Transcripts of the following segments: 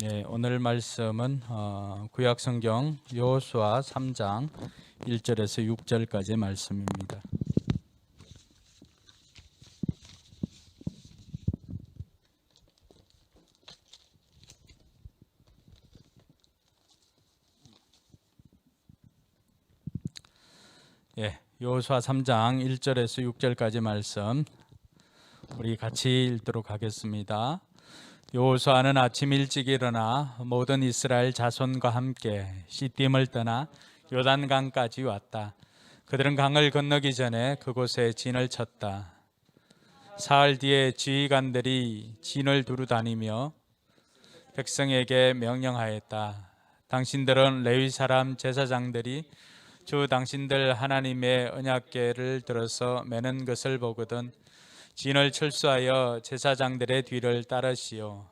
네, 오늘 말씀은 구약성경 여호수아 3장 1절에서 6절까지의 말씀입니다. 여호수아 3장 1절에서 6절까지 말씀 우리 같이 읽도록 하겠습니다. 여호수아는 아침 일찍 일어나 모든 이스라엘 자손과 함께 시딤을 떠나 요단강까지 왔다. 그들은 강을 건너기 전에 그곳에 진을 쳤다. 사흘 뒤에 지휘관들이 진을 두루 다니며 백성에게 명령하였다. 당신들은 레위 사람 제사장들이 주 당신들 하나님의 언약궤를 들어서 매는 것을 보거든 진을 철수하여 제사장들의 뒤를 따르시오.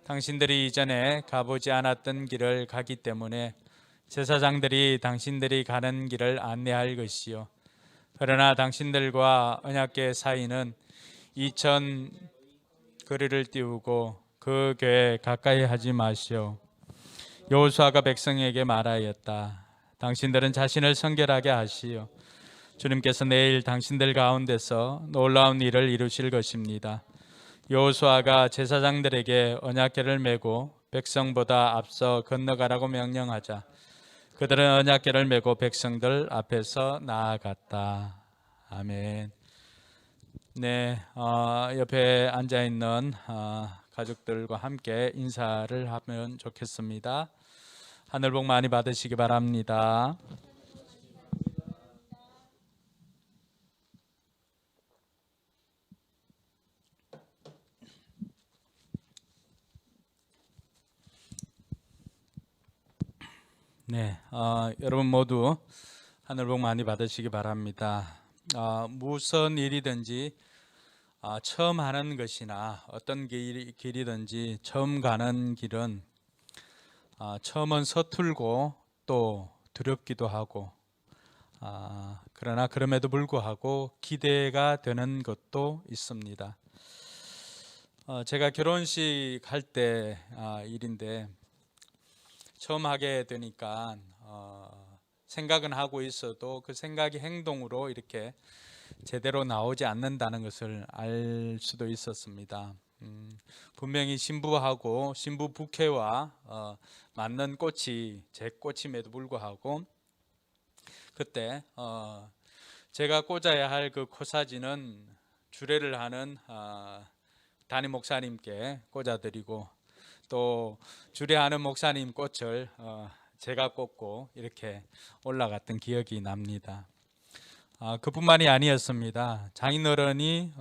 당신들이 이전에 가보지 않았던 길을 가기 때문에 제사장들이 당신들이 가는 길을 안내할 것이요. 그러나 당신들과 언약궤 사이는 2,000 거리를 띄우고 그 궤에 가까이 하지 마시오. 여호수아가 백성에게 말하였다. 당신들은 자신을 성결하게 하시오. 주님께서 내일 당신들 가운데서 놀라운 일을 이루실 것입니다. 여호수아가 제사장들에게 언약궤를 메고 백성보다 앞서 건너가라고 명령하자 그들은 언약궤를 메고 백성들 앞에서 나아갔다. 아멘. 네, 옆에 앉아 있는 가족들과 함께 인사를 하면 좋겠습니다. 하늘 복 많이 받으시기 바랍니다. 네, 여러분 모두 하늘 복 많이 받으시기 바랍니다. 무슨 일이든지 처음 하는 것이나 어떤 길이든지 처음 가는 길은 처음은 서툴고 또 두렵기도 하고 그러나 그럼에도 불구하고 기대가 되는 것도 있습니다. 제가 결혼식 할 때 일인데 처음 하게 되니까 생각은 하고 있어도 그 생각이 행동으로 이렇게 제대로 나오지 않는다는 것을 알 수도 있었습니다. 분명히 신부하고 신부 부케와 맞는 꽃이 제 꽃임에도 불구하고 그때 제가 꽂아야 할 그 코사지는 주례를 하는 담임 목사님께 꽂아드리고 또 주례하는 목사님 꽃을 제가 꽂고 이렇게 올라갔던 기억이 납니다. 그뿐만이 아니었습니다. 장인어른이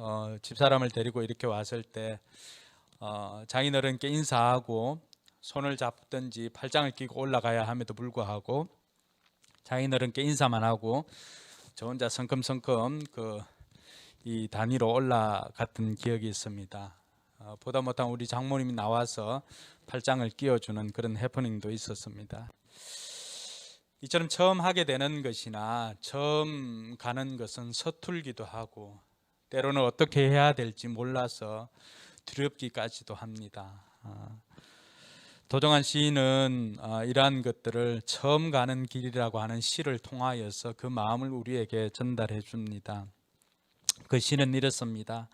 집사람을 데리고 이렇게 왔을 때 장인어른께 인사하고 손을 잡든지 팔짱을 끼고 올라가야 함에도 불구하고 장인어른께 인사만 하고 저 혼자 성큼성큼 이 단위로 올라갔던 기억이 있습니다. 보다 못한 우리 장모님이 나와서 팔짱을 끼워주는 그런 해프닝도 있었습니다. 이처럼 처음 하게 되는 것이나 처음 가는 것은 서툴기도 하고 때로는 어떻게 해야 될지 몰라서 두렵기까지도 합니다. 도정환 시인은 이러한 것들을 처음 가는 길이라고 하는 시를 통하여서 그 마음을 우리에게 전달해 줍니다. 그 시는 이렇습니다.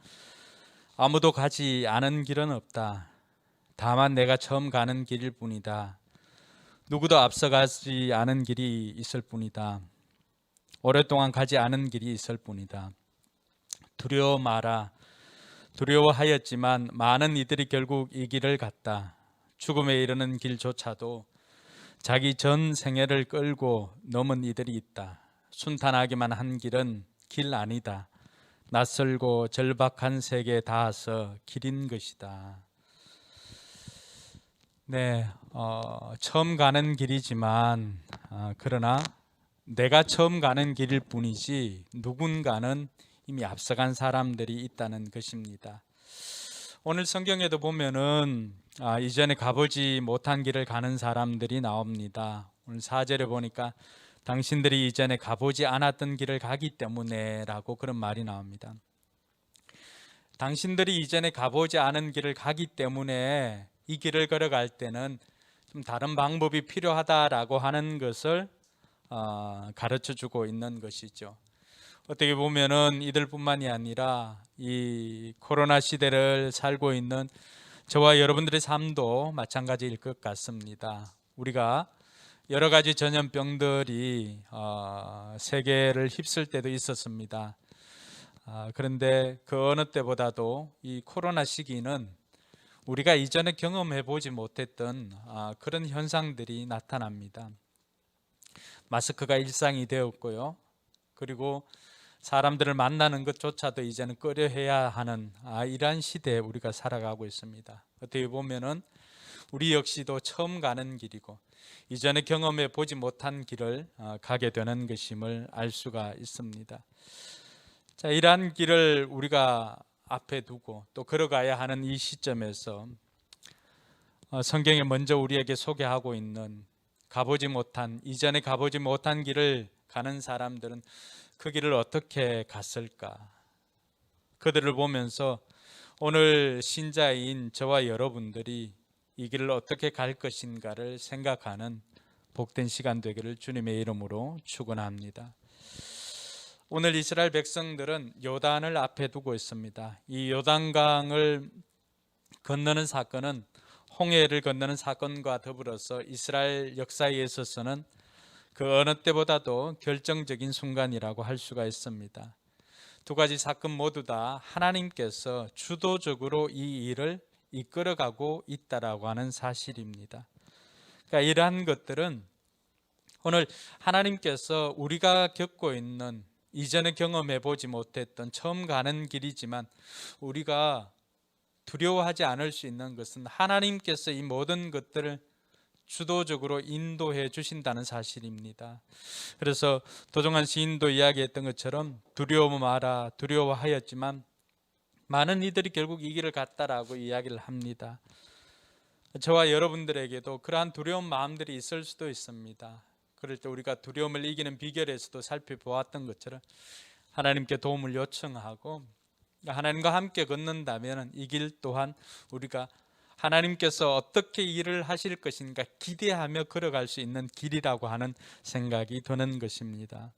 아무도 가지 않은 길은 없다. 다만 내가 처음 가는 길일 뿐이다. 누구도 앞서가지 않은 길이 있을 뿐이다. 오랫동안 가지 않은 길이 있을 뿐이다. 두려워 마라. 두려워하였지만 많은 이들이 결국 이 길을 갔다. 죽음에 이르는 길조차도 자기 전 생애를 끌고 넘은 이들이 있다. 순탄하기만 한 길은 길 아니다. 낯설고 절박한 세계에 닿아서 길인 것이다. 네, 처음 가는 길이지만 그러나 내가 처음 가는 길일 뿐이지 누군가는 이미 앞서간 사람들이 있다는 것입니다. 오늘 성경에도 보면은 이전에 가보지 못한 길을 가는 사람들이 나옵니다. 오늘 4절에 보니까 당신들이 이전에 가보지 않았던 길을 가기 때문에 라고 그런 말이 나옵니다. 당신들이 이전에 가보지 않은 길을 가기 때문에 이 길을 걸어갈 때는 좀 다른 방법이 필요하다라고 하는 것을 가르쳐 주고 있는 것이죠. 어떻게 보면은 이들뿐만이 아니라 이 코로나 시대를 살고 있는 저와 여러분들의 삶도 마찬가지일 것 같습니다. 우리가 여러 가지 전염병들이 세계를 휩쓸 때도 있었습니다. 그런데 그 어느 때보다도 이 코로나 시기는 우리가 이전에 경험해 보지 못했던 그런 현상들이 나타납니다. 마스크가 일상이 되었고요. 그리고 사람들을 만나는 것조차도 이제는 꺼려해야 하는 이러한 시대에 우리가 살아가고 있습니다. 어떻게 보면은 우리 역시도 처음 가는 길이고 이전에 경험해 보지 못한 길을 가게 되는 것임을 알 수가 있습니다. 자, 이러한 길을 우리가 앞에 두고 또 걸어가야 하는 이 시점에서 성경에 먼저 우리에게 소개하고 있는 이전에 가보지 못한 길을 가는 사람들은 그 길을 어떻게 갔을까? 그들을 보면서 오늘 신자인 저와 여러분들이 이 길을 어떻게 갈 것인가를 생각하는 복된 시간 되기를 주님의 이름으로 축원합니다. 오늘 이스라엘 백성들은 요단을 앞에 두고 있습니다. 이 요단강을 건너는 사건은 홍해를 건너는 사건과 더불어서 이스라엘 역사에 있어서는 그 어느 때보다도 결정적인 순간이라고 할 수가 있습니다. 두 가지 사건 모두 다 하나님께서 주도적으로 이 일을 이끌어가고 있다라고 하는 사실입니다. 그러니까 이러한 것들은 오늘 하나님께서 우리가 겪고 있는 이전에 경험해 보지 못했던 처음 가는 길이지만 우리가 두려워하지 않을 수 있는 것은 하나님께서 이 모든 것들을 주도적으로 인도해 주신다는 사실입니다. 그래서 도종환 시인도 이야기했던 것처럼 두려워 마라 두려워하였지만 많은 이들이 결국 이 길을 갔다라고 이야기를 합니다. 저와 여러분들에게도 그러한 두려운 마음들이 있을 수도 있습니다. 그럴 때 우리가 두려움을 이기는 비결에서도 살펴보았던 것처럼 하나님께 도움을 요청하고 하나님과 함께 걷는다면 이 길 또한 우리가 하나님께서 어떻게 일을 하실 것인가 기대하며 걸어갈 수 있는 길이라고 하는 생각이 드는 것입니다.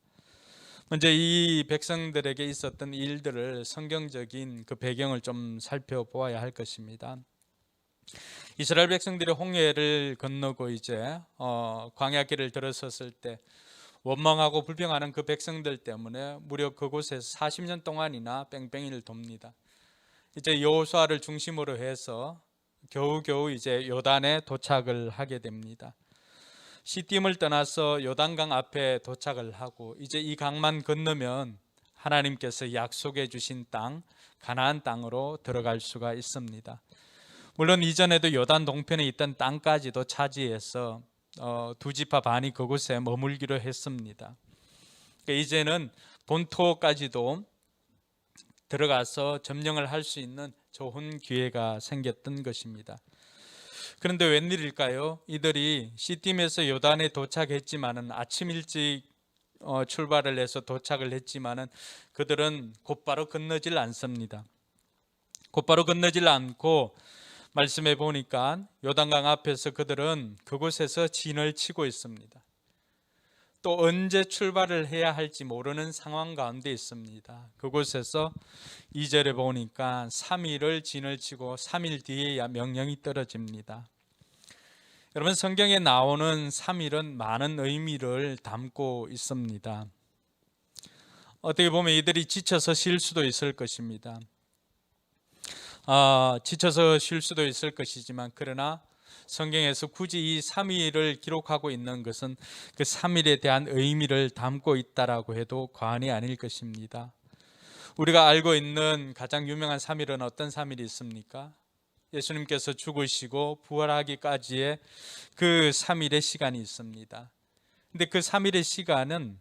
먼저 이 백성들에게 있었던 일들을 성경적인 그 배경을 좀 살펴보아야 할 것입니다. 이스라엘 백성들이 홍해를 건너고 이제 광야길을 들어섰을 때 원망하고 불평하는 그 백성들 때문에 무려 그곳에서 40년 동안이나 뺑뺑이를 돕니다. 이제 여호수아를 중심으로 해서 겨우겨우 이제 요단에 도착을 하게 됩니다. 시딤을 떠나서 요단강 앞에 도착을 하고 이제 이 강만 건너면 하나님께서 약속해 주신 땅 가나안 땅으로 들어갈 수가 있습니다. 물론 이전에도 요단 동편에 있던 땅까지도 차지해서 두 지파 반이 그곳에 머물기로 했습니다. 그러니까 이제는 본토까지도 들어가서 점령을 할 수 있는 좋은 기회가 생겼던 것입니다. 그런데 웬일일까요? 이들이 시딤에서 요단에 도착했지만은 아침 일찍 출발을 해서 도착을 했지만은 그들은 곧바로 건너질 않습니다. 곧바로 건너질 않고 말씀해 보니까 요단강 앞에서 그들은 그곳에서 진을 치고 있습니다. 또 언제 출발을 해야 할지 모르는 상황 가운데 있습니다. 그곳에서 2절에 보니까 3일을 진을 치고 3일 뒤에야 명령이 떨어집니다. 여러분 성경에 나오는 3일은 많은 의미를 담고 있습니다. 어떻게 보면 이들이 지쳐서 쉴 수도 있을 것입니다. 지쳐서 쉴 수도 있을 것이지만 그러나 성경에서 굳이 이 3일을 기록하고 있는 것은 그 3일에 대한 의미를 담고 있다라고 해도 과언이 아닐 것입니다. 우리가 알고 있는 가장 유명한 3일은 어떤 3일이 있습니까? 예수님께서 죽으시고 부활하기까지의 그 3일의 시간이 있습니다. 근데 그 3일의 시간은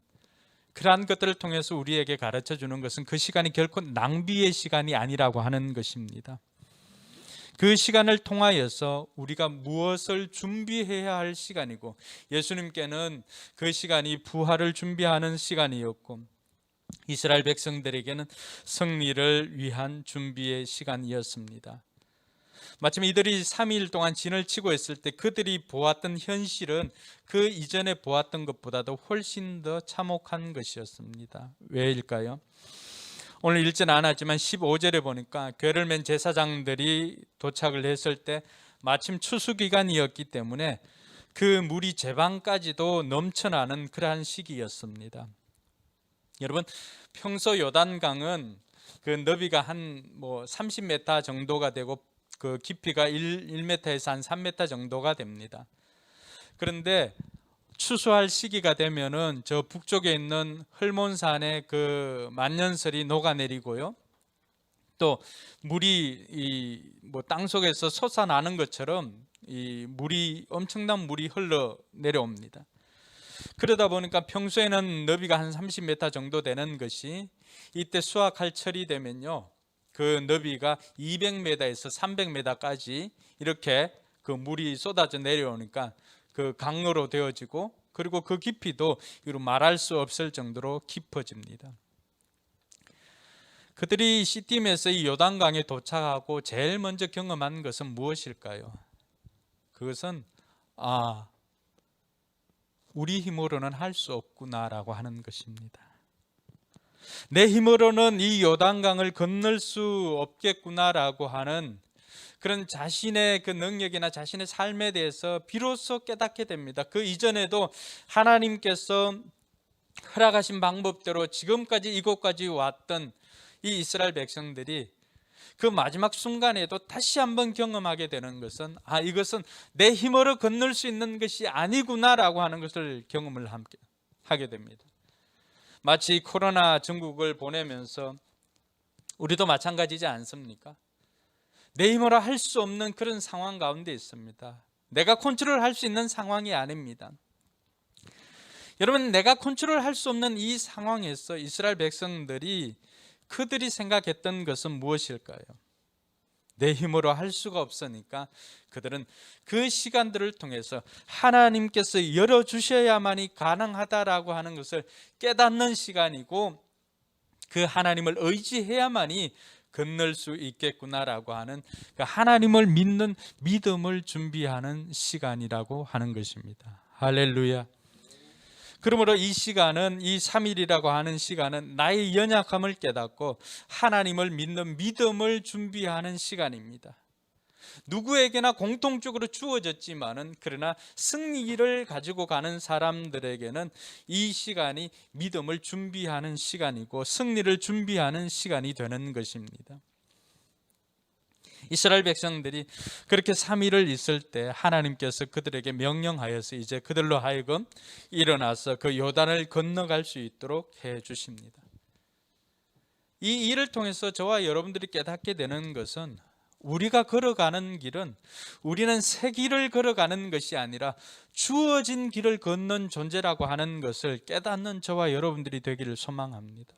그러한 것들을 통해서 우리에게 가르쳐 주는 것은 그 시간이 결코 낭비의 시간이 아니라고 하는 것입니다. 그 시간을 통하여서 우리가 무엇을 준비해야 할 시간이고 예수님께는 그 시간이 부활을 준비하는 시간이었고 이스라엘 백성들에게는 승리를 위한 준비의 시간이었습니다. 마침 이들이 3일 동안 진을 치고 있을 때 그들이 보았던 현실은 그 이전에 보았던 것보다도 훨씬 더 참혹한 것이었습니다. 왜일까요? 오늘 읽지는 않았지만 15절에 보니까 궤를 맨 제사장들이 도착을 했을 때 마침 추수기간이었기 때문에 그 물이 제방까지도 넘쳐나는 그러한 시기였습니다. 여러분, 평소 요단강은 그 너비가 한 30m 정도가 되고 그 깊이가 1m에서 한 3m 정도가 됩니다. 그런데 추수할 시기가 되면은 저 북쪽에 있는 헐몬산의 그 만년설이 녹아내리고요. 또 물이 땅 속에서 솟아나는 것처럼 이 물이 엄청난 물이 흘러 내려옵니다. 그러다 보니까 평소에는 너비가 한 30m 정도 되는 것이 이때 수확할 철이 되면요, 그 너비가 200m에서 300m까지 이렇게 그 물이 쏟아져 내려오니까 그 강으로 되어지고, 그리고 그 깊이도 말할 수 없을 정도로 깊어집니다. 그들이 시딤에서 이 요단강에 도착하고 제일 먼저 경험한 것은 무엇일까요? 그것은 우리 힘으로는 할 수 없구나라고 하는 것입니다. 내 힘으로는 이 요단강을 건널 수 없겠구나라고 하는 그런 자신의 그 능력이나 자신의 삶에 대해서 비로소 깨닫게 됩니다. 그 이전에도 하나님께서 허락하신 방법대로 지금까지 이곳까지 왔던 이 이스라엘 백성들이 그 마지막 순간에도 다시 한번 경험하게 되는 것은 이것은 내 힘으로 건널 수 있는 것이 아니구나라고 하는 것을 경험을 하게 됩니다. 마치 코로나 전국을 보내면서 우리도 마찬가지지 않습니까? 내 힘으로 할 수 없는 그런 상황 가운데 있습니다. 내가 컨트롤할 수 있는 상황이 아닙니다. 여러분, 내가 컨트롤할 수 없는 이 상황에서 이스라엘 백성들이 그들이 생각했던 것은 무엇일까요? 내 힘으로 할 수가 없으니까 그들은 그 시간들을 통해서 하나님께서 열어주셔야만이 가능하다라고 하는 것을 깨닫는 시간이고, 그 하나님을 의지해야만이 건널 수 있겠구나라고 하는 그 하나님을 믿는 믿음을 준비하는 시간이라고 하는 것입니다. 할렐루야. 그러므로 이 시간은, 이 3일이라고 하는 시간은 나의 연약함을 깨닫고 하나님을 믿는 믿음을 준비하는 시간입니다. 누구에게나 공통적으로 주어졌지만은, 그러나 승리를 가지고 가는 사람들에게는 이 시간이 믿음을 준비하는 시간이고 승리를 준비하는 시간이 되는 것입니다. 이스라엘 백성들이 그렇게 3일을 있을 때 하나님께서 그들에게 명령하여서 이제 그들로 하여금 일어나서 그 요단을 건너갈 수 있도록 해 주십니다. 이 일을 통해서 저와 여러분들이 깨닫게 되는 것은, 우리가 걸어가는 길은 우리는 새 길을 걸어가는 것이 아니라 주어진 길을 걷는 존재라고 하는 것을 깨닫는 저와 여러분들이 되기를 소망합니다.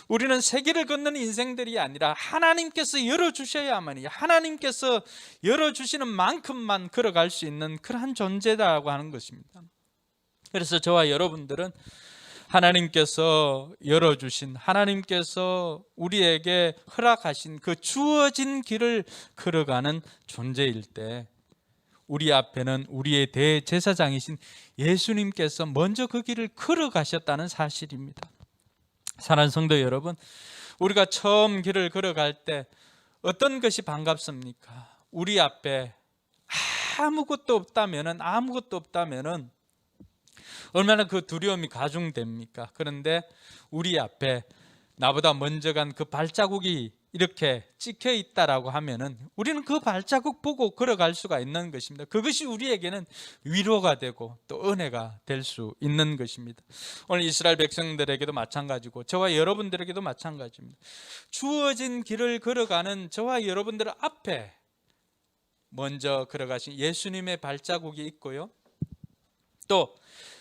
우리는 새 길을 걷는 인생들이 아니라 하나님께서 열어주셔야만이, 하나님께서 열어주시는 만큼만 걸어갈 수 있는 그러한 존재다라고 하는 것입니다. 그래서 저와 여러분들은 하나님께서 열어주신, 하나님께서 우리에게 허락하신 그 주어진 길을 걸어가는 존재일 때, 우리 앞에는 우리의 대제사장이신 예수님께서 먼저 그 길을 걸어가셨다는 사실입니다. 사랑하는 성도 여러분, 우리가 처음 길을 걸어갈 때 어떤 것이 반갑습니까? 우리 앞에 아무것도 없다면은 얼마나 그 두려움이 가중됩니까? 그런데 우리 앞에 나보다 먼저 간 그 발자국이 이렇게 찍혀 있다라고 하면은 우리는 그 발자국 보고 걸어갈 수가 있는 것입니다. 그것이 우리에게는 위로가 되고 또 은혜가 될 수 있는 것입니다. 오늘 이스라엘 백성들에게도 마찬가지고 저와 여러분들에게도 마찬가지입니다. 주어진 길을 걸어가는 저와 여러분들 앞에 먼저 걸어가신 예수님의 발자국이 있고요, 또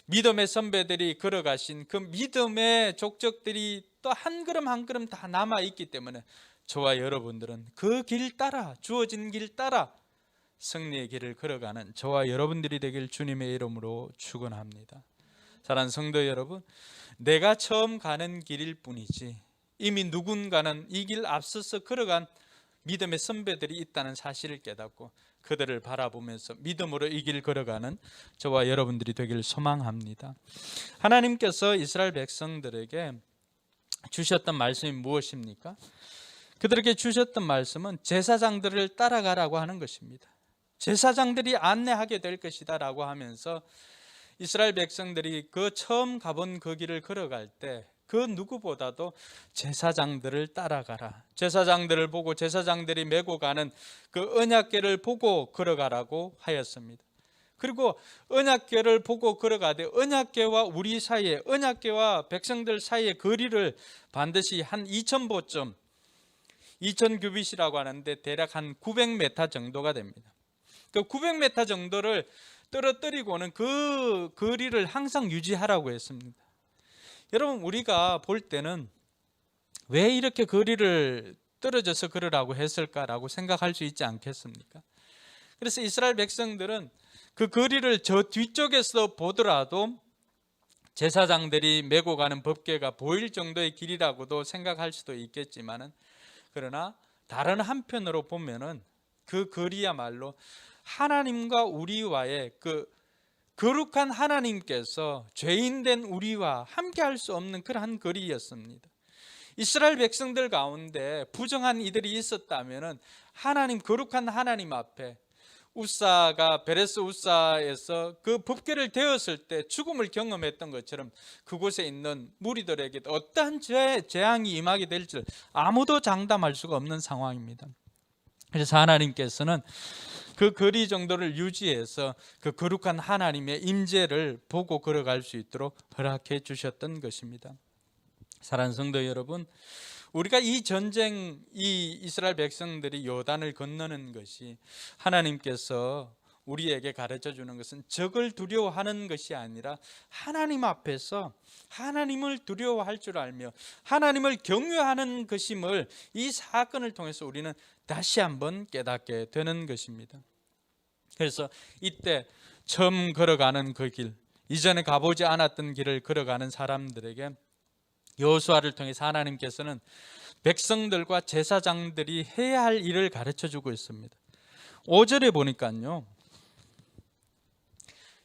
믿음의 선배들이 걸어가신 그 믿음의 족적들이 또 한 걸음 한 걸음 다 남아있기 때문에 저와 여러분들은 그 길 따라, 주어진 길 따라 승리의 길을 걸어가는 저와 여러분들이 되길 주님의 이름으로 축원합니다. 사랑하는 성도 여러분, 내가 처음 가는 길일 뿐이지 이미 누군가는 이 길 앞서서 걸어간 믿음의 선배들이 있다는 사실을 깨닫고 그들을 바라보면서 믿음으로 이 길 걸어가는 저와 여러분들이 되기를 소망합니다. 하나님께서 이스라엘 백성들에게 주셨던 말씀이 무엇입니까? 그들에게 주셨던 말씀은 제사장들을 따라가라고 하는 것입니다. 제사장들이 안내하게 될 것이다 라고 하면서 이스라엘 백성들이 그 처음 가본 그 길을 걸어갈 때 그 누구보다도 제사장들을 따라가라, 제사장들을 보고 제사장들이 메고 가는 그 언약궤를 보고 걸어가라고 하였습니다. 그리고 언약궤를 보고 걸어가되 언약궤와 우리 사이에, 언약궤와 백성들 사이의 거리를 반드시 한 2000보쯤, 2000규빗이라고 하는데 대략 한 900m 정도가 됩니다. 그 900m 정도를 떨어뜨리고는 그 거리를 항상 유지하라고 했습니다. 여러분, 우리가 볼 때는 왜 이렇게 거리를 떨어져서 걸으라고 했을까라고 생각할 수 있지 않겠습니까? 그래서 이스라엘 백성들은 그 거리를 저 뒤쪽에서 보더라도 제사장들이 메고 가는 법궤가 보일 정도의 길이라고도 생각할 수도 있겠지만은, 그러나 다른 한편으로 보면은 그 거리야말로 하나님과 우리와의 그 거룩한 하나님께서 죄인된 우리와 함께 할 수 없는 그러한 거리였습니다. 이스라엘 백성들 가운데 부정한 이들이 있었다면은 하나님, 거룩한 하나님 앞에 우사가 베레스 우사에서 그 법궤를 대었을 때 죽음을 경험했던 것처럼 그곳에 있는 무리들에게 어떠한 재앙이 임하게 될지 아무도 장담할 수가 없는 상황입니다. 그래서 하나님께서는 그 거리 정도를 유지해서 그 거룩한 하나님의 임재를 보고 걸어갈 수 있도록 허락해 주셨던 것입니다. 사랑하는 성도 여러분, 우리가 이 전쟁, 이 이스라엘 백성들이 요단을 건너는 것이 하나님께서 우리에게 가르쳐 주는 것은 적을 두려워하는 것이 아니라 하나님 앞에서 하나님을 두려워할 줄 알며 하나님을 경외하는 것임을 이 사건을 통해서 우리는 다시 한번 깨닫게 되는 것입니다. 그래서 이때 처음 걸어가는 그 길, 이전에 가보지 않았던 길을 걸어가는 사람들에게 여호수아를 통해서 하나님께서는 백성들과 제사장들이 해야 할 일을 가르쳐 주고 있습니다. 5절에 보니까요,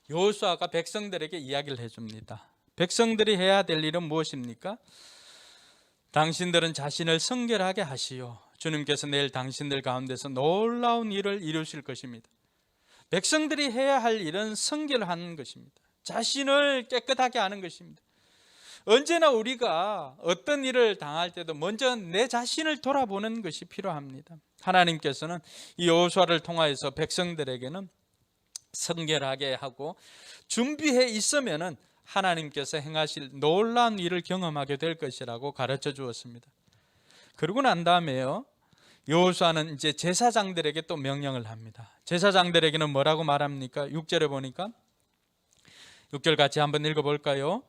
여호수아가 백성들에게 이야기를 해줍니다. 백성들이 해야 될 일은 무엇입니까? 당신들은 자신을 성결하게 하시오. 주님께서 내일 당신들 가운데서 놀라운 일을 이루실 것입니다. 백성들이 해야 할 일은 성결하는 것입니다. 자신을 깨끗하게 하는 것입니다. 언제나 우리가 어떤 일을 당할 때도 먼저 내 자신을 돌아보는 것이 필요합니다. 하나님께서는 이 여호수아를 통하여서 백성들에게는 성결하게 하고 준비해 있으면은 하나님께서 행하실 놀라운 일을 경험하게 될 것이라고 가르쳐 주었습니다. 그러고 난 다음에요, 여호수아는 이제 제사장들에게 또 명령을 합니다. 제사장들에게는 뭐라고 말합니까? 6절에 보니까, 6절 같이 한번 읽어볼까요?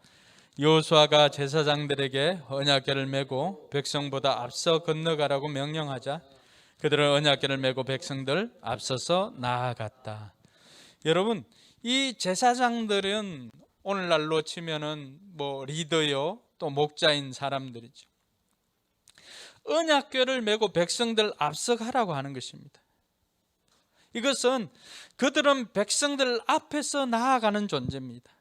여호수아가 제사장들에게 언약궤를 메고 백성보다 앞서 건너가라고 명령하자 그들은 언약궤를 메고 백성들 앞서서 나아갔다. 여러분, 이 제사장들은 오늘날로 치면은 뭐 리더요, 또 목자인 사람들이죠. 언약궤를 메고 백성들 앞서가라고 하는 것입니다. 이것은 그들은 백성들 앞에서 나아가는 존재입니다.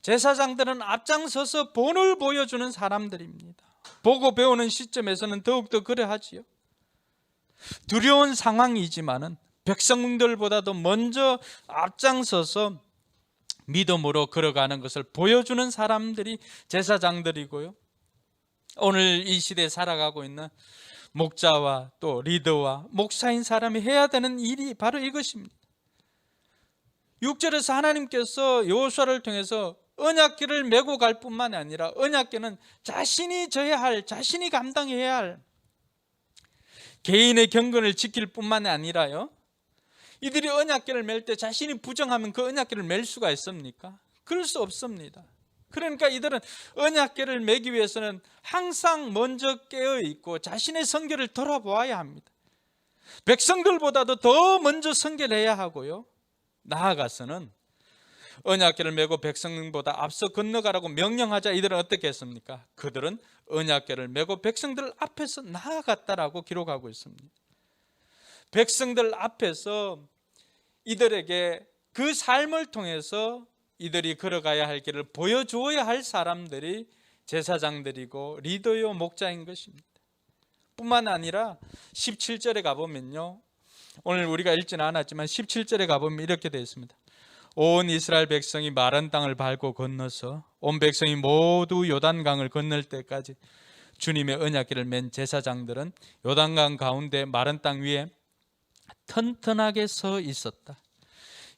제사장들은 앞장서서 본을 보여주는 사람들입니다. 보고 배우는 시점에서는 더욱더 그러하지요. 두려운 상황이지만은 백성들보다도 먼저 앞장서서 믿음으로 걸어가는 것을 보여주는 사람들이 제사장들이고요, 오늘 이 시대에 살아가고 있는 목자와 또 리더와 목사인 사람이 해야 되는 일이 바로 이것입니다. 6절에서 하나님께서 여호수아를 통해서 언약궤를 메고 갈 뿐만 아니라 언약궤는 자신이 져야 할, 자신이 감당해야 할 개인의 경건을 지킬 뿐만 아니라요, 이들이 언약궤를 멜 때 자신이 부정하면 그 언약궤를 멜 수가 있습니까? 그럴 수 없습니다. 그러니까 이들은 언약궤를 메기 위해서는 항상 먼저 깨어 있고 자신의 성결을 돌아보아야 합니다. 백성들보다도 더 먼저 성결해야 하고요, 나아가서는 언약궤를 메고 백성보다 앞서 건너가라고 명령하자 이들은 어떻게 했습니까? 그들은 언약궤를 메고 백성들 앞에서 나아갔다라고 기록하고 있습니다. 백성들 앞에서 이들에게 그 삶을 통해서 이들이 걸어가야 할 길을 보여주어야 할 사람들이 제사장들이고 리더요 목자인 것입니다. 뿐만 아니라 17절에 가보면요, 오늘 우리가 읽지는 않았지만 17절에 가보면 이렇게 되어 있습니다. 온 이스라엘 백성이 마른 땅을 밟고 건너서 온 백성이 모두 요단강을 건널 때까지 주님의 언약궤를 맨 제사장들은 요단강 가운데 마른 땅 위에 튼튼하게 서 있었다.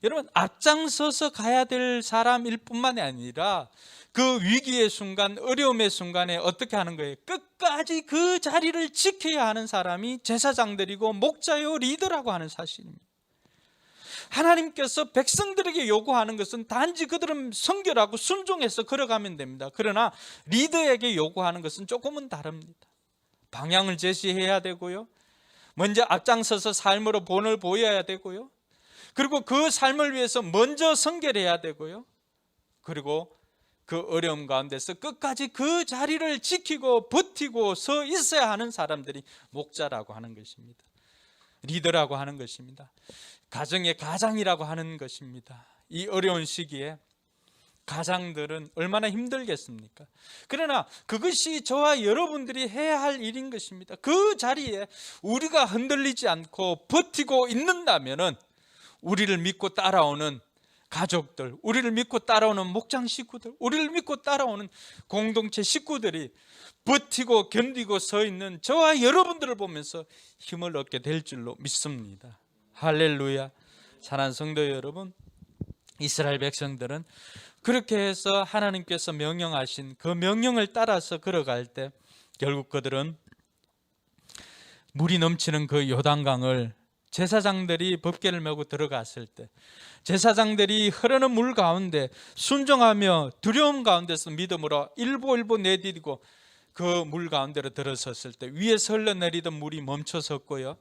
여러분, 앞장서서 가야 될 사람일 뿐만이 아니라 그 위기의 순간, 어려움의 순간에 어떻게 하는 거예요? 끝까지 그 자리를 지켜야 하는 사람이 제사장들이고 목자요 리더라고 하는 사실입니다. 하나님께서 백성들에게 요구하는 것은 단지 그들은 성결하고 순종해서 걸어가면 됩니다. 그러나 리더에게 요구하는 것은 조금은 다릅니다. 방향을 제시해야 되고요, 먼저 앞장서서 삶으로 본을 보여야 되고요, 그리고 그 삶을 위해서 먼저 성결해야 되고요, 그리고 그 어려움 가운데서 끝까지 그 자리를 지키고 버티고 서 있어야 하는 사람들이 목자라고 하는 것입니다. 리더라고 하는 것입니다. 가정의 가장이라고 하는 것입니다. 이 어려운 시기에 가장들은 얼마나 힘들겠습니까? 그러나 그것이 저와 여러분들이 해야 할 일인 것입니다. 그 자리에 우리가 흔들리지 않고 버티고 있는다면은 우리를 믿고 따라오는 가족들, 우리를 믿고 따라오는 목장 식구들, 우리를 믿고 따라오는 공동체 식구들이 버티고 견디고 서 있는 저와 여러분들을 보면서 힘을 얻게 될 줄로 믿습니다. 할렐루야. 사랑하는 성도 여러분, 이스라엘 백성들은 그렇게 해서 하나님께서 명령하신 그 명령을 따라서 걸어갈 때 결국 그들은 물이 넘치는 그 요단강을 제사장들이 법궤를 메고 들어갔을 때, 제사장들이 흐르는 물 가운데 순종하며 두려움 가운데서 믿음으로 일보 내디디고 그 물 가운데로 들어섰을 때 위에서 흘러내리던 물이 멈춰섰고요,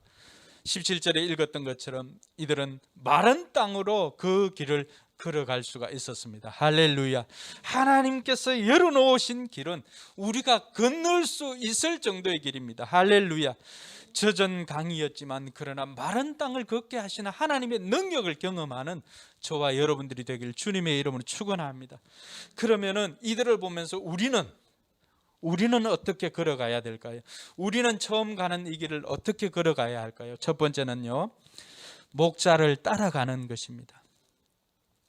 17절에 읽었던 것처럼 이들은 마른 땅으로 그 길을 걸어갈 수가 있었습니다. 할렐루야. 하나님께서 열어놓으신 길은 우리가 건널 수 있을 정도의 길입니다. 할렐루야. 젖은 강이었지만 그러나 마른 땅을 걷게 하시는 하나님의 능력을 경험하는 저와 여러분들이 되길 주님의 이름으로 축원합니다. 그러면은 이들을 보면서 우리는 어떻게 걸어가야 될까요? 우리는 처음 가는 이 길을 어떻게 걸어가야 할까요? 첫 번째는요, 목자를 따라가는 것입니다.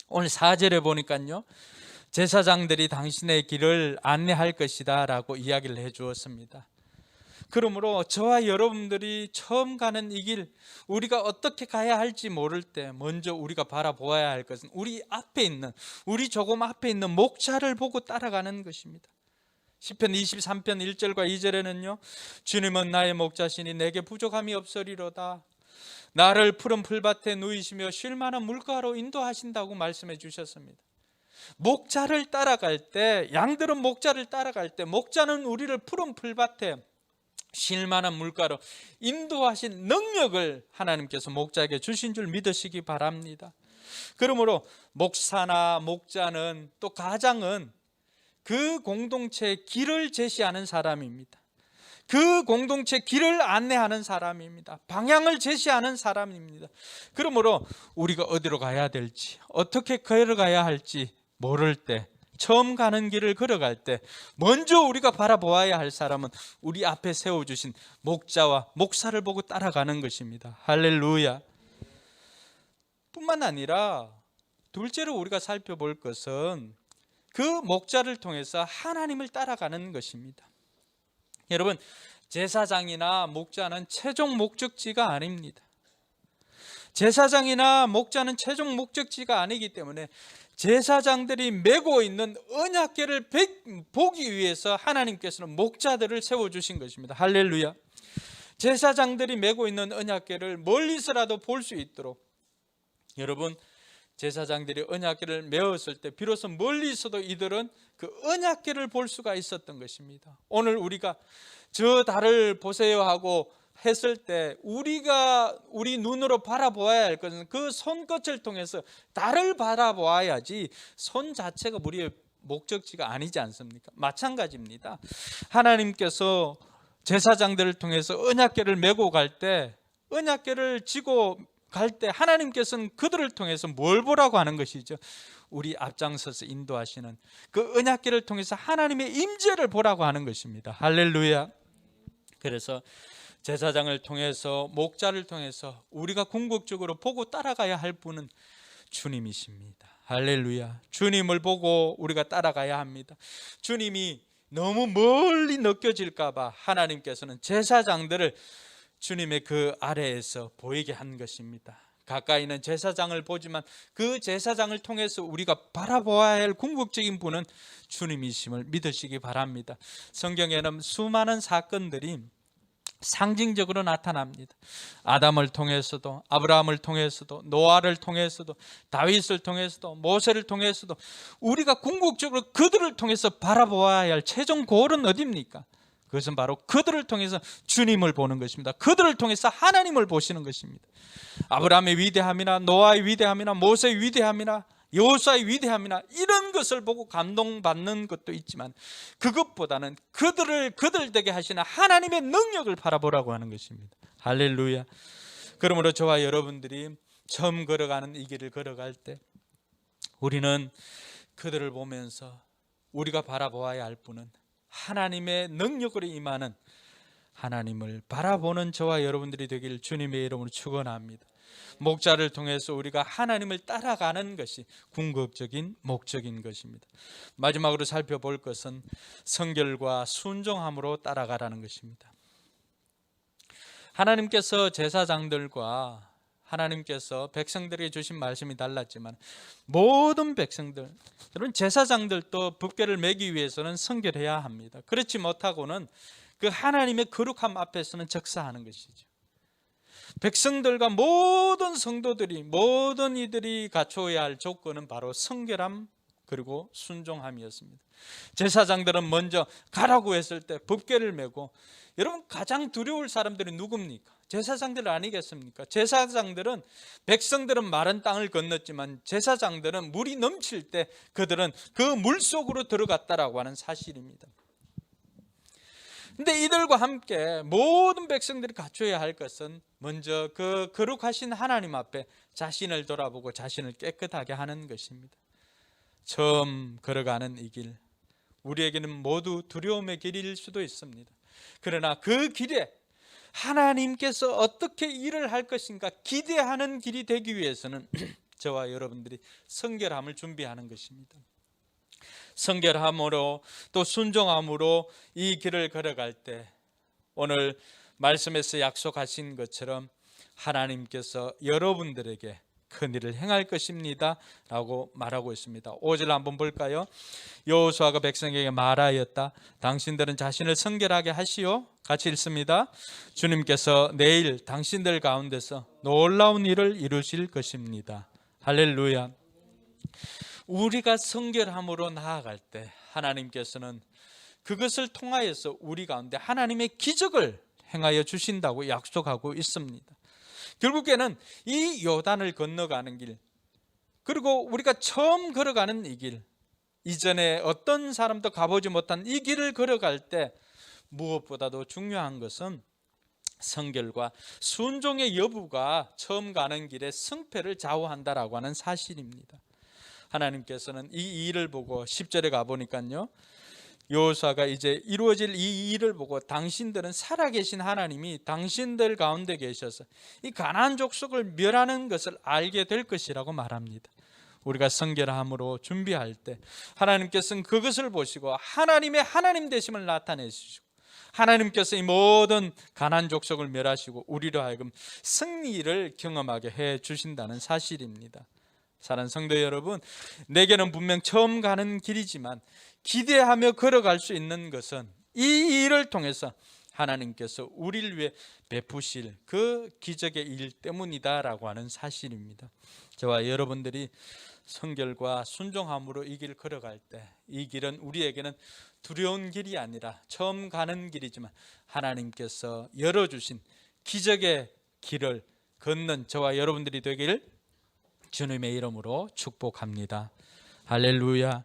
오늘 4절에 보니까요, 제사장들이 당신의 길을 안내할 것이다 라고 이야기를 해 주었습니다. 그러므로 저와 여러분들이 처음 가는 이 길, 우리가 어떻게 가야 할지 모를 때 먼저 우리가 바라보아야 할 것은 우리 조금 앞에 있는 목자를 보고 따라가는 것입니다. 시편 23편 1절과 2절에는요, 주님은 나의 목자시니 내게 부족함이 없으리로다. 나를 푸른 풀밭에 누이시며 쉴 만한 물가로 인도하신다고 말씀해 주셨습니다. 목자를 따라갈 때, 양들은 목자를 따라갈 때 목자는 우리를 푸른 풀밭에 쉴 만한 물가로 인도하신 능력을 하나님께서 목자에게 주신 줄 믿으시기 바랍니다. 그러므로 목사나 목자는 또 가장은 그 공동체의 길을 제시하는 사람입니다. 그 공동체 길을 안내하는 사람입니다. 방향을 제시하는 사람입니다. 그러므로 우리가 어디로 가야 될지, 어떻게 걸어가야 할지 모를 때, 처음 가는 길을 걸어갈 때 먼저 우리가 바라보아야 할 사람은 우리 앞에 세워주신 목자와 목사를 보고 따라가는 것입니다. 할렐루야. 뿐만 아니라 둘째로 우리가 살펴볼 것은 그 목자를 통해서 하나님을 따라가는 것입니다. 여러분, 제사장이나 목자는 최종 목적지가 아닙니다. 제사장이나 목자는 최종 목적지가 아니기 때문에 제사장들이 메고 있는 언약궤를 보기 위해서 하나님께서는 목자들을 세워주신 것입니다. 할렐루야. 제사장들이 메고 있는 언약궤를 멀리서라도 볼 수 있도록, 여러분, 제사장들이 언약궤를 메었을 때 비로소 멀리서도 이들은 그 언약궤를 볼 수가 있었던 것입니다. 오늘 우리가 저 달을 보세요 하고 했을 때 우리 눈으로 바라보아야 할 것은 그 손끝을 통해서 달을 바라보아야지 손 자체가 우리의 목적지가 아니지 않습니까? 마찬가지입니다. 하나님께서 제사장들을 통해서 언약궤를 메고 갈 때, 언약궤를 지고 갈 때 하나님께서는 그들을 통해서 뭘 보라고 하는 것이죠? 우리 앞장서서 인도하시는 그 언약궤를 통해서 하나님의 임재를 보라고 하는 것입니다. 할렐루야. 그래서 제사장을 통해서, 목자를 통해서 우리가 궁극적으로 보고 따라가야 할 분은 주님이십니다. 할렐루야. 주님을 보고 우리가 따라가야 합니다. 주님이 너무 멀리 느껴질까 봐 하나님께서는 제사장들을 주님의 그 아래에서 보이게 한 것입니다. 가까이는 제사장을 보지만 그 제사장을 통해서 우리가 바라보아야 할 궁극적인 분은 주님이심을 믿으시기 바랍니다. 성경에는 수많은 사건들이 상징적으로 나타납니다. 아담을 통해서도, 아브라함을 통해서도, 노아를 통해서도, 다윗을 통해서도, 모세를 통해서도 우리가 궁극적으로 그들을 통해서 바라보아야 할 최종 고을은 어디입니까? 그것은 바로 그들을 통해서 주님을 보는 것입니다. 그들을 통해서 하나님을 보시는 것입니다. 아브라함의 위대함이나 노아의 위대함이나 모세의 위대함이나 여호수아의 위대함이나 이런 것을 보고 감동받는 것도 있지만 그것보다는 그들 되게 하시는 하나님의 능력을 바라보라고 하는 것입니다. 할렐루야. 그러므로 저와 여러분들이 처음 걸어가는 이 길을 걸어갈 때 우리는 그들을 보면서 우리가 바라보아야 할 분은 하나님의 능력으로 임하는 하나님을 바라보는 저와 여러분들이 되길 주님의 이름으로 축원합니다. 목자를 통해서 우리가 하나님을 따라가는 것이 궁극적인 목적인 것입니다. 마지막으로 살펴볼 것은 성결과 순종함으로 따라가라는 것입니다. 하나님께서 제사장들과 하나님께서 백성들에게 주신 말씀이 달랐지만 모든 백성들, 여러분 제사장들도 법궤를 매기 위해서는 성결해야 합니다. 그렇지 못하고는 그 하나님의 거룩함 앞에서는 적사하는 것이죠. 백성들과 모든 성도들이, 모든 이들이 갖추어야 할 조건은 바로 성결함 그리고 순종함이었습니다. 제사장들은 먼저 가라고 했을 때 법궤를 메고, 여러분 가장 두려울 사람들이 누굽니까? 제사장들 아니겠습니까? 제사장들은, 백성들은 마른 땅을 건넜지만 제사장들은 물이 넘칠 때 그들은 그 물 속으로 들어갔다라고 하는 사실입니다. 근데 이들과 함께 모든 백성들이 갖춰야 할 것은 먼저 그 거룩하신 하나님 앞에 자신을 돌아보고 자신을 깨끗하게 하는 것입니다. 처음 걸어가는 이 길, 우리에게는 모두 두려움의 길일 수도 있습니다. 그러나 그 길에 하나님께서 어떻게 일을 할 것인가 기대하는 길이 되기 위해서는 저와 여러분들이 성결함을 준비하는 것입니다. 성결함으로 또 순종함으로 이 길을 걸어갈 때 오늘 말씀에서 약속하신 것처럼 하나님께서 여러분들에게 큰 일을 행할 것입니다 라고 말하고 있습니다. 5절 한번 볼까요? 여호수아가 백성에게 말하였다. 당신들은 자신을 성결하게 하시오. 같이 읽습니다. 주님께서 내일 당신들 가운데서 놀라운 일을 이루실 것입니다. 할렐루야. 우리가 성결함으로 나아갈 때 하나님께서는 그것을 통하여서 우리 가운데 하나님의 기적을 행하여 주신다고 약속하고 있습니다. 결국에는 이 요단을 건너가는 길, 그리고 우리가 처음 걸어가는 이 길, 이전에 어떤 사람도 가보지 못한 이 길을 걸어갈 때 무엇보다도 중요한 것은 성결과 순종의 여부가 처음 가는 길의 승패를 좌우한다라고 하는 사실입니다. 하나님께서는 이 일을 보고 10절에 가보니까요, 여호수아가 이제 이루어질 이 일을 보고 당신들은 살아계신 하나님이 당신들 가운데 계셔서 이 가나안 족속을 멸하는 것을 알게 될 것이라고 말합니다. 우리가 성결함으로 준비할 때 하나님께서는 그것을 보시고 하나님의 하나님 되심을 나타내시고 하나님께서 이 모든 가나안 족속을 멸하시고 우리로 하여금 승리를 경험하게 해 주신다는 사실입니다. 사랑하는 성도 여러분, 내게는 분명 처음 가는 길이지만 기대하며 걸어갈 수 있는 것은 이 일을 통해서 하나님께서 우리를 위해 베푸실 그 기적의 일 때문이다라고 하는 사실입니다. 저와 여러분들이 성결과 순종함으로 이 길 걸어갈 때 이 길은 우리에게는 두려운 길이 아니라 처음 가는 길이지만 하나님께서 열어주신 기적의 길을 걷는 저와 여러분들이 되길 주님의 이름으로 축복합니다. 할렐루야.